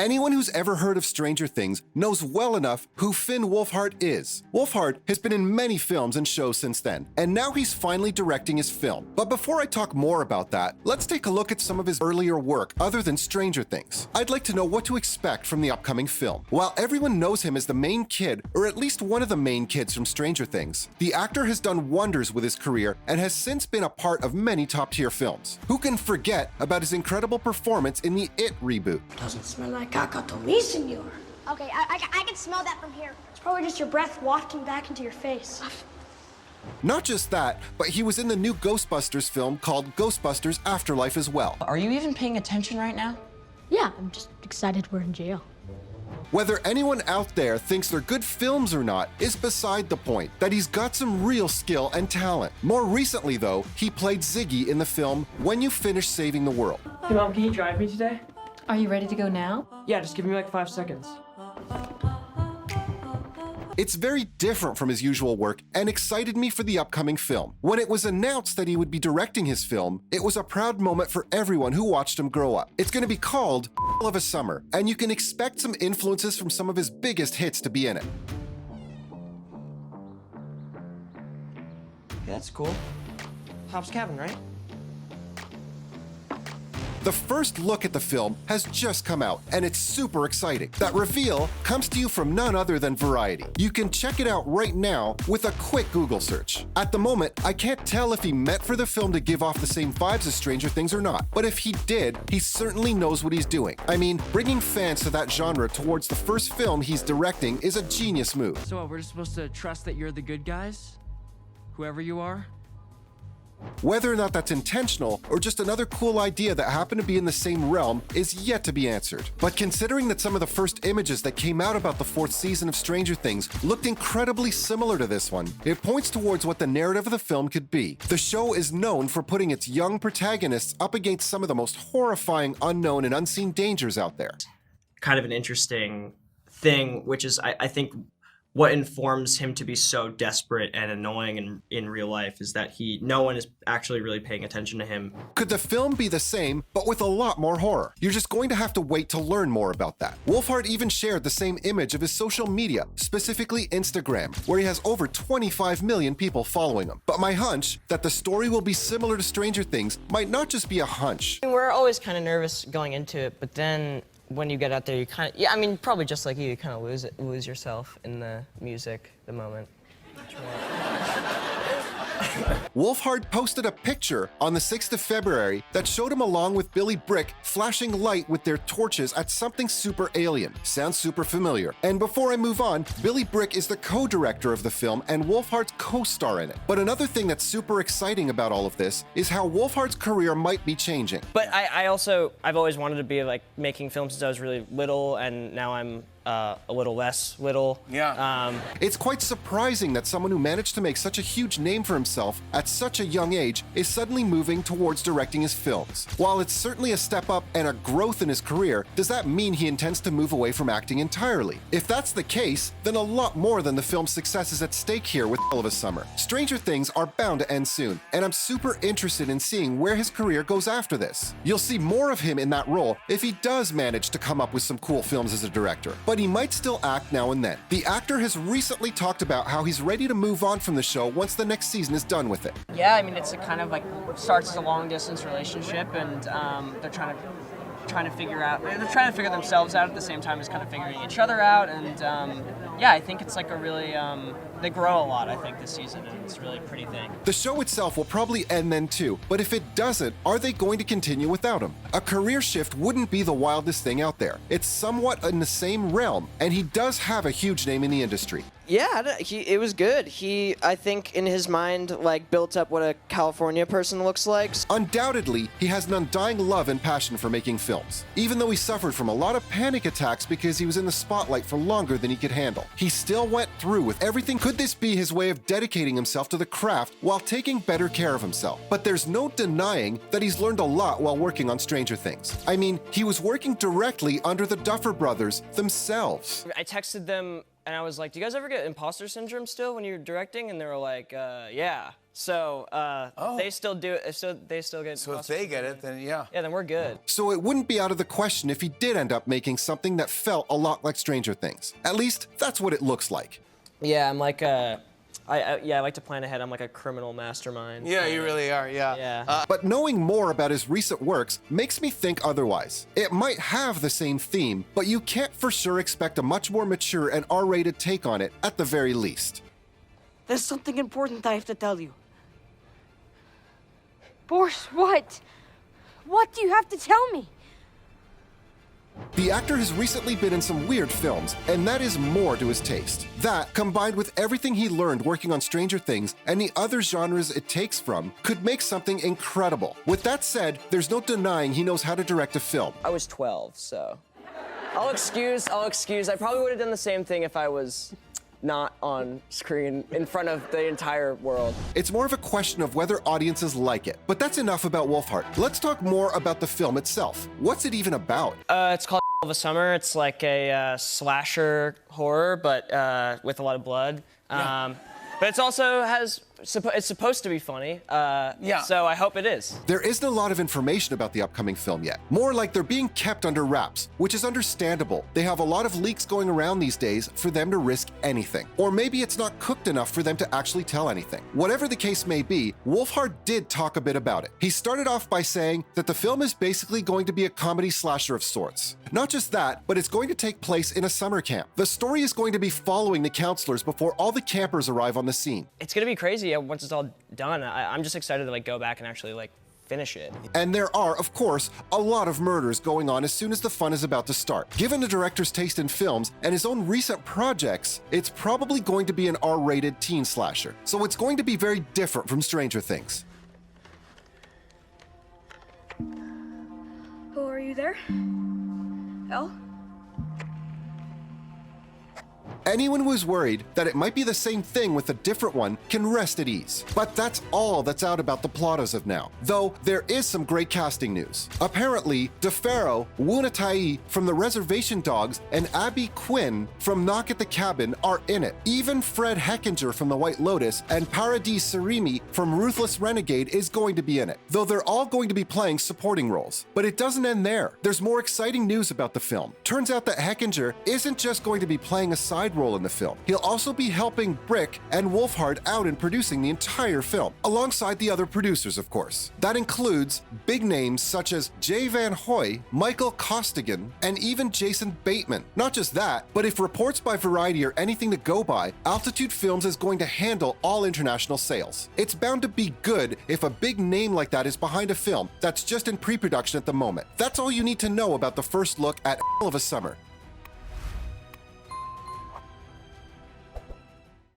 Anyone who's ever heard of Stranger Things knows well enough who Finn Wolfhard is. Wolfhard has been in many films and shows since then, and now he's finally directing his film. But before I talk more about that, let's take a look at some of his earlier work other than Stranger Things. I'd like to know what to expect from the upcoming film. While everyone knows him as the main kid, or at least one of the main kids from Stranger Things, the actor has done wonders with his career and has since been a part of many top-tier films. Who can forget about his incredible performance in the It reboot? Doesn't smell like caca to me, senor. Okay, I can smell that from here. It's probably just your breath wafting back into your face. Not just that, but he was in the new Ghostbusters film called Ghostbusters Afterlife as well. Are you even paying attention right now? Yeah, I'm just excited we're in jail. Whether anyone out there thinks they're good films or not is beside the point, that he's got some real skill and talent. More recently though, he played Ziggy in the film When You Finish Saving the World. Hey Mom, can you drive me today? Are you ready to go now? Yeah, just give me like 5 seconds. It's very different from his usual work and excited me for the upcoming film. When it was announced that he would be directing his film, it was a proud moment for everyone who watched him grow up. It's going to be called of a Summer, and you can expect some influences from some of his biggest hits to be in it. Yeah, that's cool. Hop's Cabin, right? The first look at the film has just come out, and it's super exciting. That reveal comes to you from none other than Variety. You can check it out right now with a quick Google search. At the moment, I can't tell if he meant for the film to give off the same vibes as Stranger Things or not, but if he did, he certainly knows what he's doing. I mean, bringing fans to that genre towards the first film he's directing is a genius move. So what, we're just supposed to trust that you're the good guys? Whoever you are? Whether or not that's intentional or just another cool idea that happened to be in the same realm is yet to be answered. But considering that some of the first images that came out about the 4th season of Stranger Things looked incredibly similar to this one, it points towards what the narrative of the film could be. The show is known for putting its young protagonists up against some of the most horrifying unknown and unseen dangers out there. Kind of an interesting thing, which is, I think, what informs him to be so desperate and annoying in real life is that no one is actually really paying attention to him. Could the film be the same, but with a lot more horror? You're just going to have to wait to learn more about that. Wolfhard even shared the same image of his social media, specifically Instagram, where he has over 25 million people following him. But my hunch that the story will be similar to Stranger Things might not just be a hunch. We're always kind of nervous going into it, but then when you get out there, you kind of, yeah, I mean, probably just like you kind of lose yourself in the music, the moment. Wolfhard posted a picture on the 6th of February that showed him along with Billy Brick flashing light with their torches at something super alien. Sounds super familiar. And before I move on, Billy Brick is the co-director of the film and Wolfhard's co-star in it. But another thing that's super exciting about all of this is how Wolfhard's career might be changing. But I've always wanted to be like making films since I was really little, and now I'm a little less little. Yeah. It's quite surprising that someone who managed to make such a huge name for himself at such a young age is suddenly moving towards directing his films. While it's certainly a step up and a growth in his career, does that mean he intends to move away from acting entirely? If that's the case, then a lot more than the film's success is at stake here with Hell of a Summer. Stranger Things are bound to end soon, and I'm super interested in seeing where his career goes after this. You'll see more of him in that role if he does manage to come up with some cool films as a director. But he might still act now and then. The actor has recently talked about how he's ready to move on from the show once the next season is done with it. Yeah, I mean, it's a kind of like, starts as a long-distance relationship, and they're trying to figure themselves out at the same time as kind of figuring each other out, and yeah, I think it's like a really, they grow a lot, I think, this season, and it's really a pretty thing. The show itself will probably end then too, but if it doesn't, are they going to continue without him? A career shift wouldn't be the wildest thing out there. It's somewhat in the same realm, and he does have a huge name in the industry. Yeah, it was good. He, I think, in his mind, like, built up what a California person looks like. Undoubtedly, he has an undying love and passion for making films. Even though he suffered from a lot of panic attacks because he was in the spotlight for longer than he could handle, he still went through with everything. Could this be his way of dedicating himself to the craft while taking better care of himself? But there's no denying that he's learned a lot while working on Stranger Things. I mean, he was working directly under the Duffer Brothers themselves. I texted them and I was like, do you guys ever get imposter syndrome still when you're directing? And they were like, yeah. So they still do it. So they still get. So if they get it, then yeah. Yeah, then we're good. So it wouldn't be out of the question if he did end up making something that felt a lot like Stranger Things. At least, that's what it looks like. Yeah, I'm like I like to plan ahead. I'm like a criminal mastermind. Yeah, you really are, yeah. Yeah. But knowing more about his recent works makes me think otherwise. It might have the same theme, but you can't for sure expect a much more mature and R-rated take on it, at the very least. There's something important I have to tell you. Boris, what? What do you have to tell me? The actor has recently been in some weird films, and that is more to his taste. That, combined with everything he learned working on Stranger Things and the other genres it takes from, could make something incredible. With that said, there's no denying he knows how to direct a film. I was 12, so I'll excuse. I probably would have done the same thing if I was not on screen in front of the entire world. It's more of a question of whether audiences like it. But that's enough about Wolfheart. Let's talk more about the film itself. What's it even about? It's called of a Summer. It's like a slasher horror, but with a lot of blood. But it's also it's supposed to be funny. So I hope it is. There isn't a lot of information about the upcoming film yet. More like they're being kept under wraps, which is understandable. They have a lot of leaks going around these days for them to risk anything. Or maybe it's not cooked enough for them to actually tell anything. Whatever the case may be, Wolfheart did talk a bit about it. He started off by saying that the film is basically going to be a comedy slasher of sorts. Not just that, but it's going to take place in a summer camp. The story is going to be following the counselors before all the campers arrive on the scene. It's gonna be crazy once it's all done. I'm just excited to go back and actually finish it. And there are, of course, a lot of murders going on as soon as the fun is about to start. Given the director's taste in films and his own recent projects, it's probably going to be an R-rated teen slasher. So it's going to be very different from Stranger Things. Oh, are you there? Elle? Anyone who is worried that it might be the same thing with a different one can rest at ease. But that's all that's out about the plot as of now. Though there is some great casting news. Apparently, DeFaro, Wunatai from The Reservation Dogs, and Abby Quinn from Knock at the Cabin are in it. Even Fred Heckinger from The White Lotus and Paradis Sarimi from Ruthless Renegade is going to be in it. Though they're all going to be playing supporting roles. But it doesn't end there. There's more exciting news about the film. Turns out that Heckinger isn't just going to be playing a side role in the film. He'll also be helping Brick and Wolfheart out in producing the entire film, alongside the other producers, of course. That includes big names such as Jay Van Hoy, Michael Costigan, and even Jason Bateman. Not just that, but if reports by Variety are anything to go by, Altitude Films is going to handle all international sales. It's bound to be good if a big name like that is behind a film that's just in pre-production at the moment. That's all you need to know about the first look at Hell of a Summer.